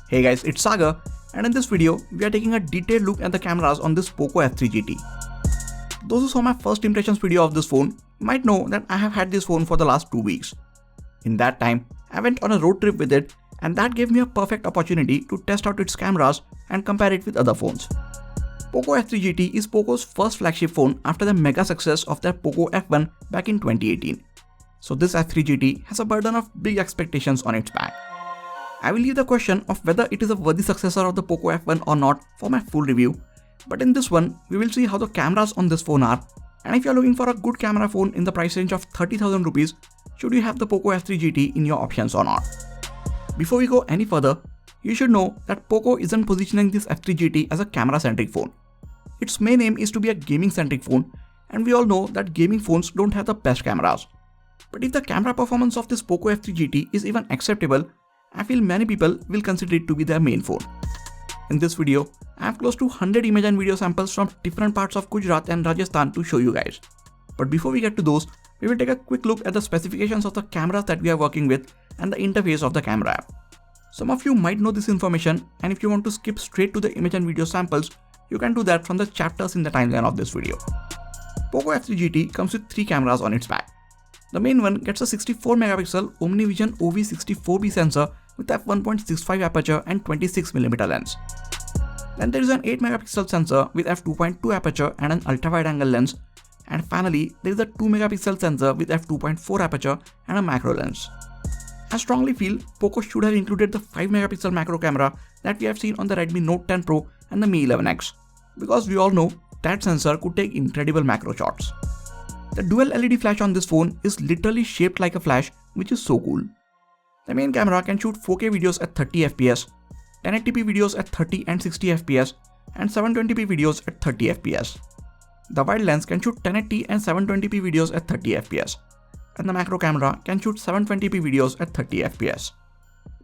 Hey guys, it's Sagar, and in this video, we are taking a detailed look at the cameras on this POCO F3 GT. Those who saw my first impressions video of this phone might know that I have had this phone for the last 2 weeks. In that time, I went on a road trip with it, and that gave me a perfect opportunity to test out its cameras and compare it with other phones. POCO F3 GT is POCO's first flagship phone after the mega success of their POCO F1 back in 2018. So this F3 GT has a burden of big expectations on its back. I will leave the question of whether it is a worthy successor of the POCO F1 or not for my full review, but in this one, we will see how the cameras on this phone are, and if you are looking for a good camera phone in the price range of 30,000 rupees, should you have the POCO F3 GT in your options or not. Before we go any further, you should know that POCO isn't positioning this F3 GT as a camera-centric phone. Its main aim is to be a gaming-centric phone, and we all know that gaming phones don't have the best cameras. But if the camera performance of this POCO F3 GT is even acceptable, I feel many people will consider it to be their main phone. In this video, I have close to 100 image and video samples from different parts of Gujarat and Rajasthan to show you guys. But before we get to those, we will take a quick look at the specifications of the cameras that we are working with and the interface of the camera app. Some of you might know this information, and if you want to skip straight to the image and video samples, you can do that from the chapters in the timeline of this video. POCO F3 GT comes with 3 cameras on its back. The main one gets a 64 megapixel OmniVision OV64B sensor with f1.65 aperture and 26mm lens. Then there is an 8 megapixel sensor with f2.2 aperture and an ultra-wide angle lens. And finally, there is a 2 megapixel sensor with f2.4 aperture and a macro lens. I strongly feel POCO should have included the 5 megapixel macro camera that we have seen on the Redmi Note 10 Pro and the Mi 11X, because we all know that sensor could take incredible macro shots. The dual LED flash on this phone is literally shaped like a flash, which is so cool. The main camera can shoot 4K videos at 30fps, 1080p videos at 30 and 60fps, and 720p videos at 30fps. The wide lens can shoot 1080 and 720p videos at 30fps, and the macro camera can shoot 720p videos at 30fps.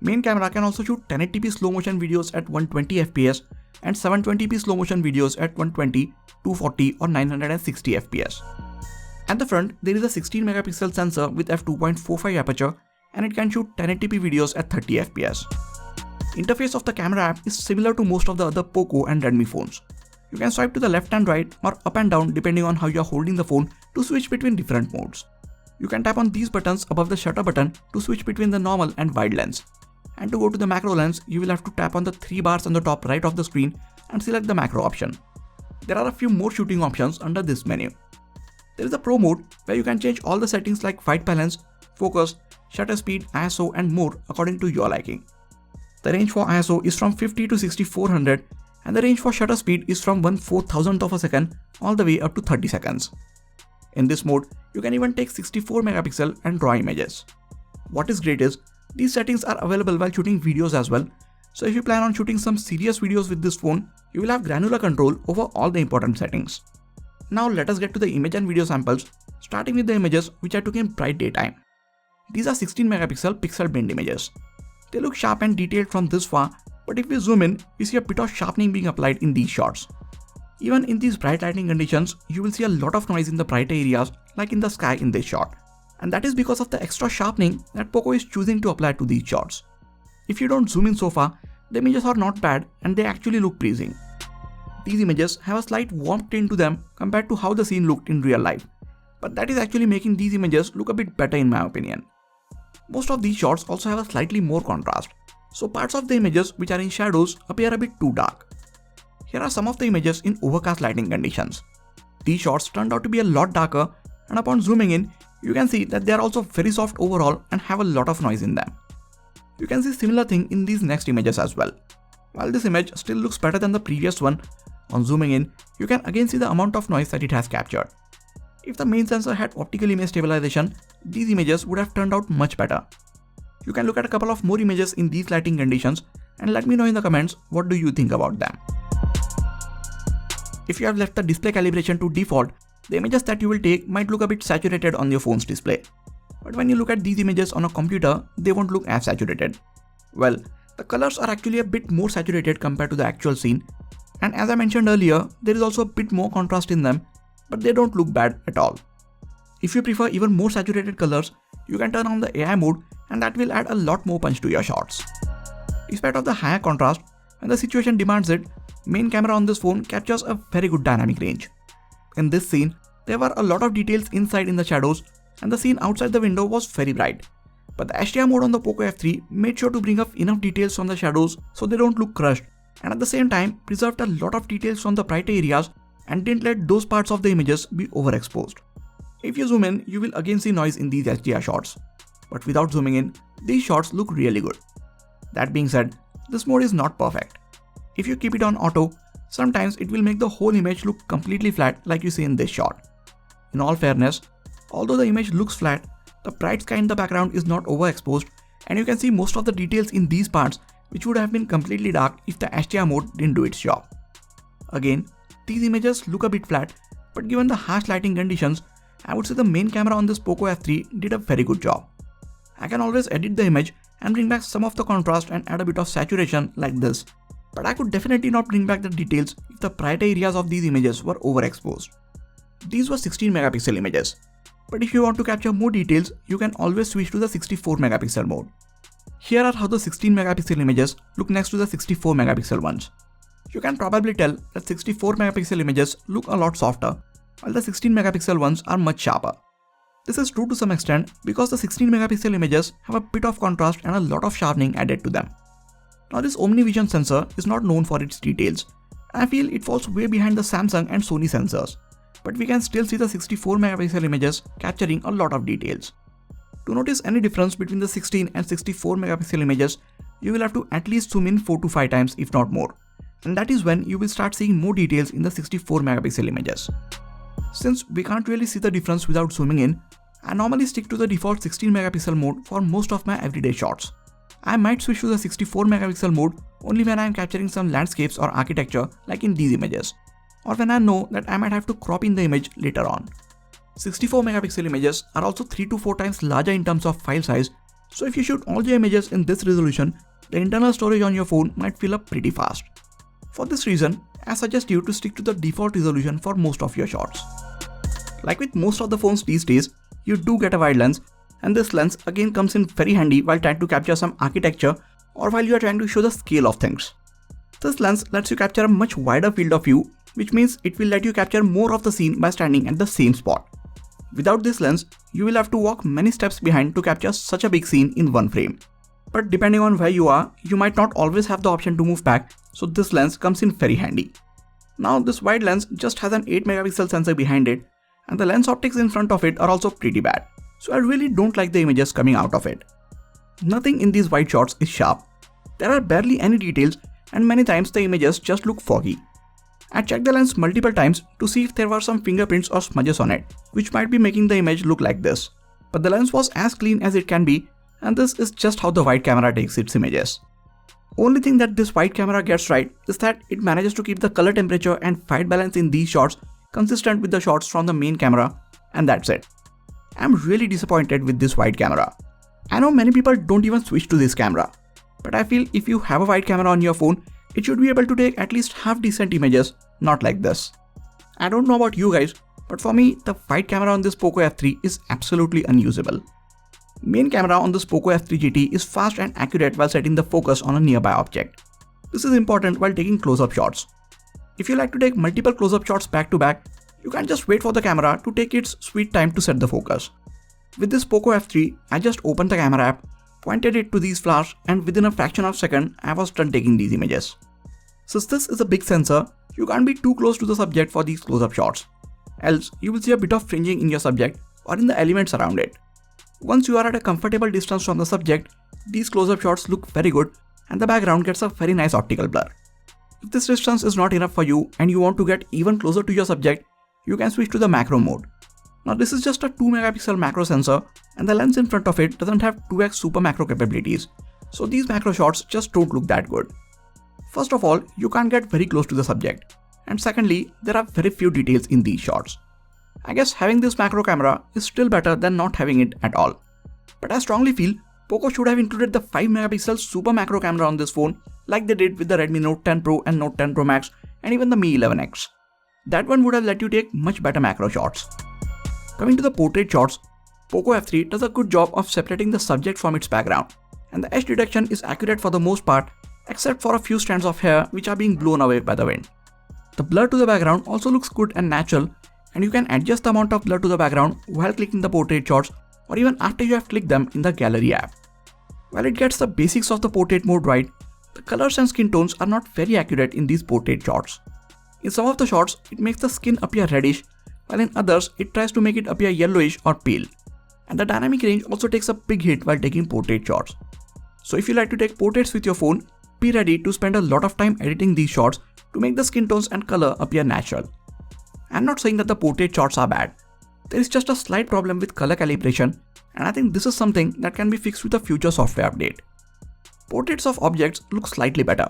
Main camera can also shoot 1080p slow motion videos at 120fps and 720p slow motion videos at 120, 240 or 960fps. At the front, there is a 16 megapixel sensor with f2.45 aperture, and it can shoot 1080p videos at 30fps. Interface of the camera app is similar to most of the other POCO and Redmi phones. You can swipe to the left and right or up and down depending on how you are holding the phone to switch between different modes. You can tap on these buttons above the shutter button to switch between the normal and wide lens. And to go to the macro lens, you will have to tap on the 3 bars on the top right of the screen and select the macro option. There are a few more shooting options under this menu. There is a Pro mode where you can change all the settings like white balance, focus, shutter speed, ISO and more according to your liking. The range for ISO is from 50 to 6400, and the range for shutter speed is from 1/4000th of a second all the way up to 30 seconds. In this mode, you can even take 64 megapixel and raw images. What is great is, these settings are available while shooting videos as well, so if you plan on shooting some serious videos with this phone, you will have granular control over all the important settings. Now let us get to the image and video samples, starting with the images which I took in bright daytime. These are 16 megapixel pixel binned images. They look sharp and detailed from this far, but if we zoom in, we see a bit of sharpening being applied in these shots. Even in these bright lighting conditions, you will see a lot of noise in the brighter areas like in the sky in this shot. And that is because of the extra sharpening that POCO is choosing to apply to these shots. If you don't zoom in so far, the images are not bad and they actually look pleasing. These images have a slight warmth tint to them compared to how the scene looked in real life, but that is actually making these images look a bit better in my opinion. Most of these shots also have a slightly more contrast, so parts of the images which are in shadows appear a bit too dark. Here are some of the images in overcast lighting conditions. These shots turned out to be a lot darker, and upon zooming in, you can see that they are also very soft overall and have a lot of noise in them. You can see similar thing in these next images as well. While this image still looks better than the previous one, on zooming in, you can again see the amount of noise that it has captured. If the main sensor had optical image stabilization, these images would have turned out much better. You can look at a couple of more images in these lighting conditions and let me know in the comments what do you think about them. If you have left the display calibration to default, the images that you will take might look a bit saturated on your phone's display. But when you look at these images on a computer, they won't look as saturated. Well, the colors are actually a bit more saturated compared to the actual scene, and as I mentioned earlier, there is also a bit more contrast in them, but they don't look bad at all. If you prefer even more saturated colors, you can turn on the AI mode and that will add a lot more punch to your shots. Despite of the higher contrast, when the situation demands it, main camera on this phone captures a very good dynamic range. In this scene, there were a lot of details inside in the shadows and the scene outside the window was very bright. But the HDR mode on the POCO F3 made sure to bring up enough details from the shadows so they don't look crushed, and at the same time preserved a lot of details from the brighter areas and didn't let those parts of the images be overexposed. If you zoom in, you will again see noise in these HDR shots. But without zooming in, these shots look really good. That being said, this mode is not perfect. If you keep it on auto, sometimes it will make the whole image look completely flat like you see in this shot. In all fairness, although the image looks flat, the bright sky in the background is not overexposed and you can see most of the details in these parts which would have been completely dark if the HDR mode didn't do its job. Again, these images look a bit flat, but given the harsh lighting conditions, I would say the main camera on this POCO F3 did a very good job. I can always edit the image and bring back some of the contrast and add a bit of saturation like this, but I could definitely not bring back the details if the brighter areas of these images were overexposed. These were 16 megapixel images, but if you want to capture more details, you can always switch to the 64 megapixel mode. Here are how the 16 megapixel images look next to the 64 megapixel ones. You can probably tell that 64 megapixel images look a lot softer, while the 16 megapixel ones are much sharper. This is true to some extent because the 16 megapixel images have a bit of contrast and a lot of sharpening added to them. Now this OmniVision sensor is not known for its details. I feel it falls way behind the Samsung and Sony sensors, but we can still see the 64 megapixel images capturing a lot of details. To notice any difference between the 16 and 64 megapixel images, you will have to at least zoom in 4 to 5 times if not more, and that is when you will start seeing more details in the 64 megapixel images. Since we can't really see the difference without zooming in, I normally stick to the default 16 megapixel mode for most of my everyday shots. I might switch to the 64 megapixel mode only when I am capturing some landscapes or architecture like in these images, or when I know that I might have to crop in the image later on. 64 megapixel images are also 3 to 4 times larger in terms of file size, so if you shoot all your images in this resolution, the internal storage on your phone might fill up pretty fast. For this reason, I suggest you to stick to the default resolution for most of your shots. Like with most of the phones these days, you do get a wide lens, and this lens again comes in very handy while trying to capture some architecture or while you are trying to show the scale of things. This lens lets you capture a much wider field of view, which means it will let you capture more of the scene by standing at the same spot. Without this lens, you will have to walk many steps behind to capture such a big scene in one frame. But depending on where you are, you might not always have the option to move back, so this lens comes in very handy. Now this wide lens just has an 8 megapixel sensor behind it, and the lens optics in front of it are also pretty bad, so I really don't like the images coming out of it. Nothing in these wide shots is sharp. There are barely any details, and many times the images just look foggy. I checked the lens multiple times to see if there were some fingerprints or smudges on it, which might be making the image look like this. But the lens was as clean as it can be, and this is just how the wide camera takes its images. Only thing that this wide camera gets right is that it manages to keep the color temperature and white balance in these shots consistent with the shots from the main camera, and that's it. I'm really disappointed with this wide camera. I know many people don't even switch to this camera, but I feel if you have a wide camera on your phone, it should be able to take at least half decent images, not like this. I don't know about you guys, but for me, the wide camera on this POCO F3 is absolutely unusable. Main camera on this POCO F3 GT is fast and accurate while setting the focus on a nearby object. This is important while taking close-up shots. If you like to take multiple close-up shots back to back, you can just wait for the camera to take its sweet time to set the focus. With this POCO F3, I just opened the camera app, pointed it to these flowers, and within a fraction of a second, I was done taking these images. Since this is a big sensor, you can't be too close to the subject for these close-up shots. Else, you will see a bit of fringing in your subject or in the elements around it. Once you are at a comfortable distance from the subject, these close-up shots look very good and the background gets a very nice optical blur. If this distance is not enough for you and you want to get even closer to your subject, you can switch to the macro mode. Now this is just a 2 megapixel macro sensor and the lens in front of it doesn't have 2x super macro capabilities, so these macro shots just don't look that good. First of all, you can't get very close to the subject, and secondly, there are very few details in these shots. I guess having this macro camera is still better than not having it at all. But I strongly feel POCO should have included the 5 megapixel super macro camera on this phone like they did with the Redmi Note 10 Pro and Note 10 Pro Max and even the Mi 11X. That one would have let you take much better macro shots. Coming to the portrait shots, POCO F3 does a good job of separating the subject from its background, and the edge detection is accurate for the most part except for a few strands of hair which are being blown away by the wind. The blur to the background also looks good and natural, and you can adjust the amount of blur to the background while clicking the portrait shots or even after you have clicked them in the gallery app. While it gets the basics of the portrait mode right, the colors and skin tones are not very accurate in these portrait shots. In some of the shots, it makes the skin appear reddish, while in others, it tries to make it appear yellowish or pale. And the dynamic range also takes a big hit while taking portrait shots. So if you like to take portraits with your phone, be ready to spend a lot of time editing these shots to make the skin tones and color appear natural. I'm not saying that the portrait shots are bad. There is just a slight problem with color calibration, and I think this is something that can be fixed with a future software update. Portraits of objects look slightly better.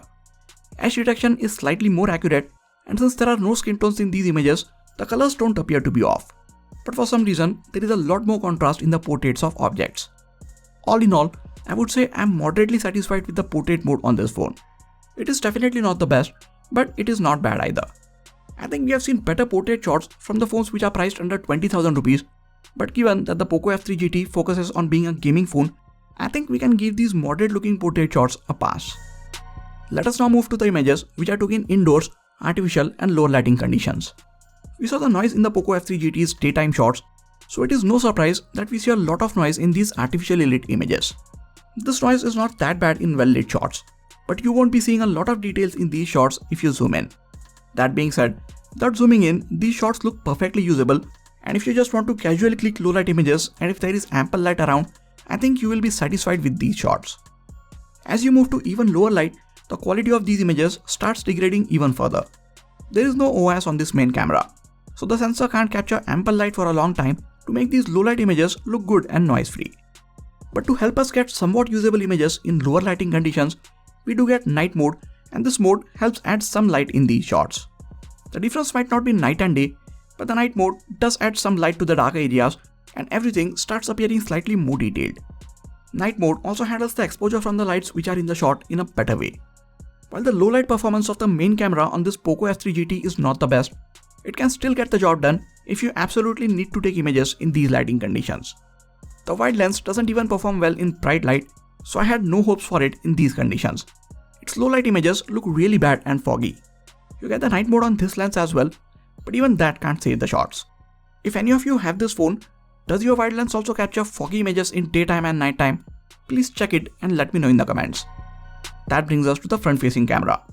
Edge detection is slightly more accurate, and since there are no skin tones in these images, the colors don't appear to be off. But for some reason, there is a lot more contrast in the portraits of objects. All in all, I would say I'm moderately satisfied with the portrait mode on this phone. It is definitely not the best, but it is not bad either. I think we have seen better portrait shots from the phones which are priced under 20,000 rupees, but given that the POCO F3 GT focuses on being a gaming phone, I think we can give these moderate looking portrait shots a pass. Let us now move to the images which are taken indoors, artificial and lower lighting conditions. We saw the noise in the POCO F3 GT's daytime shots, so it is no surprise that we see a lot of noise in these artificially lit images. This noise is not that bad in well lit shots, but you won't be seeing a lot of details in these shots if you zoom in. That being said, without zooming in, these shots look perfectly usable, and if you just want to casually click low light images and if there is ample light around, I think you will be satisfied with these shots. As you move to even lower light, the quality of these images starts degrading even further. There is no OIS on this main camera, so the sensor can't capture ample light for a long time to make these low light images look good and noise free. But to help us get somewhat usable images in lower lighting conditions, we do get night mode, and this mode helps add some light in these shots. The difference might not be night and day, but the night mode does add some light to the darker areas and everything starts appearing slightly more detailed. Night mode also handles the exposure from the lights which are in the shot in a better way. While the low light performance of the main camera on this POCO F3 GT is not the best, it can still get the job done if you absolutely need to take images in these lighting conditions. The wide lens doesn't even perform well in bright light, so I had no hopes for it in these conditions. Its low light images look really bad and foggy. You get the night mode on this lens as well, but even that can't save the shots. If any of you have this phone, does your wide lens also capture foggy images in daytime and nighttime? Please check it and let me know in the comments. That brings us to the front-facing camera.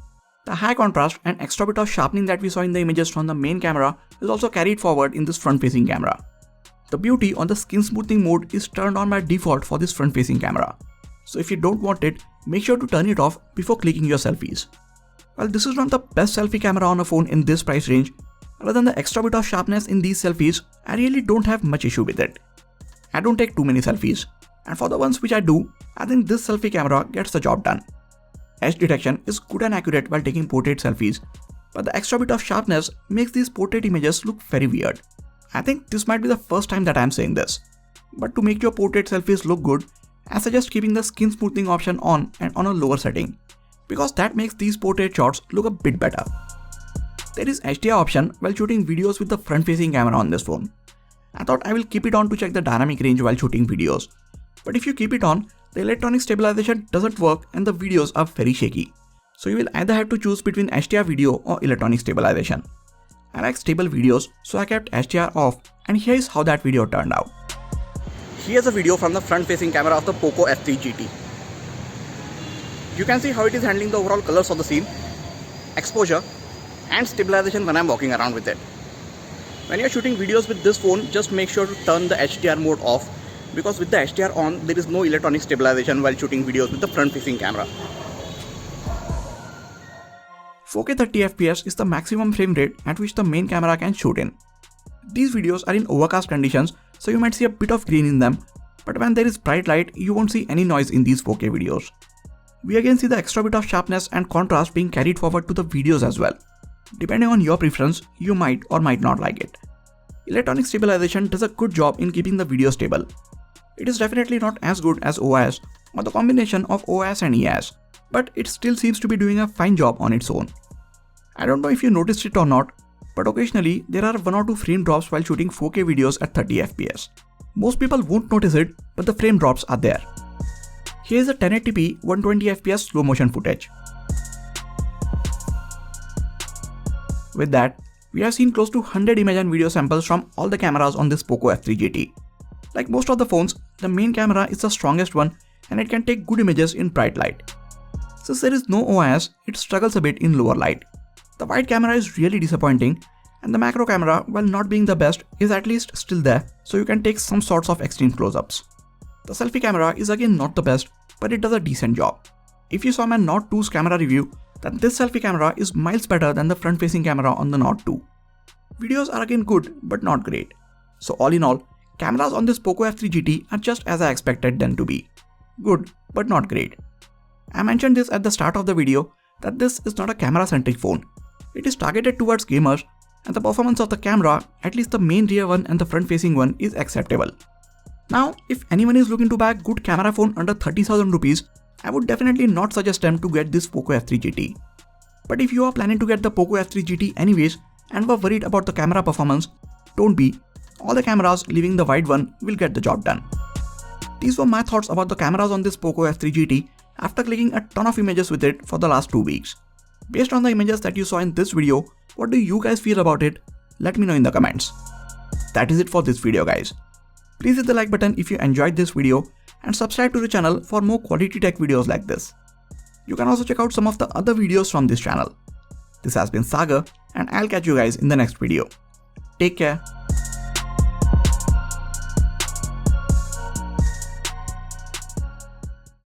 The high contrast and extra bit of sharpening that we saw in the images from the main camera is also carried forward in this front-facing camera. The beauty on the skin smoothing mode is turned on by default for this front-facing camera. So if you don't want it, make sure to turn it off before clicking your selfies. While this is not the best selfie camera on a phone in this price range, other than the extra bit of sharpness in these selfies, I really don't have much issue with it. I don't take too many selfies, and for the ones which I do, I think this selfie camera gets the job done. Edge detection is good and accurate while taking portrait selfies, but the extra bit of sharpness makes these portrait images look very weird. I think this might be the first time that I am saying this, but to make your portrait selfies look good, I suggest keeping the skin smoothing option on and on a lower setting, because that makes these portrait shots look a bit better. There is HDR option while shooting videos with the front facing camera on this phone. I thought I will keep it on to check the dynamic range while shooting videos, but if you keep it on, the electronic stabilization doesn't work and the videos are very shaky. So you will either have to choose between HDR video or electronic stabilization. I like stable videos, so I kept HDR off, and here is how that video turned out. Here's a video from the front facing camera of the POCO F3 GT. You can see how it is handling the overall colors of the scene, exposure and stabilization when I'm walking around with it. When you're shooting videos with this phone, just make sure to turn the HDR mode off, because with the HDR on, there is no electronic stabilization while shooting videos with the front facing camera. 4K 30 FPS is the maximum frame rate at which the main camera can shoot in. These videos are in overcast conditions, so you might see a bit of green in them, but when there is bright light, you won't see any noise in these 4K videos. We again see the extra bit of sharpness and contrast being carried forward to the videos as well. Depending on your preference, you might or might not like it. Electronic stabilization does a good job in keeping the video stable. It is definitely not as good as OIS or the combination of OIS and EIS, but it still seems to be doing a fine job on its own. I don't know if you noticed it or not, but occasionally there are 1 or 2 frame drops while shooting 4K videos at 30 FPS. Most people won't notice it, but the frame drops are there. Here is a 1080p 120fps slow motion footage. With that, we have seen close to 100 image and video samples from all the cameras on this POCO F3 GT. Like most of the phones, the main camera is the strongest one and it can take good images in bright light. Since there is no OIS, it struggles a bit in lower light. The wide camera is really disappointing, and the macro camera, while not being the best, is at least still there, so you can take some sorts of extreme close-ups. The selfie camera is again not the best, but it does a decent job. If you saw my Nord 2's camera review, then this selfie camera is miles better than the front-facing camera on the Nord 2. Videos are again good, but not great. So all in all, cameras on this POCO F3 GT are just as I expected them to be. Good, but not great. I mentioned this at the start of the video that this is not a camera-centric phone. It is targeted towards gamers, and the performance of the camera, at least the main rear one and the front-facing one, is acceptable. Now, if anyone is looking to buy a good camera phone under 30,000 rupees, I would definitely not suggest them to get this POCO F3 GT. But if you are planning to get the POCO F3 GT anyways and were worried about the camera performance, don't be. All the cameras, leaving the wide one, will get the job done. These were my thoughts about the cameras on this POCO F3 GT after clicking a ton of images with it for the last 2 weeks. Based on the images that you saw in this video, what do you guys feel about it? Let me know in the comments. That is it for this video, guys. Please hit the like button if you enjoyed this video and subscribe to the channel for more quality tech videos like this. You can also check out some of the other videos from this channel. This has been Sagar, and I'll catch you guys in the next video. Take care.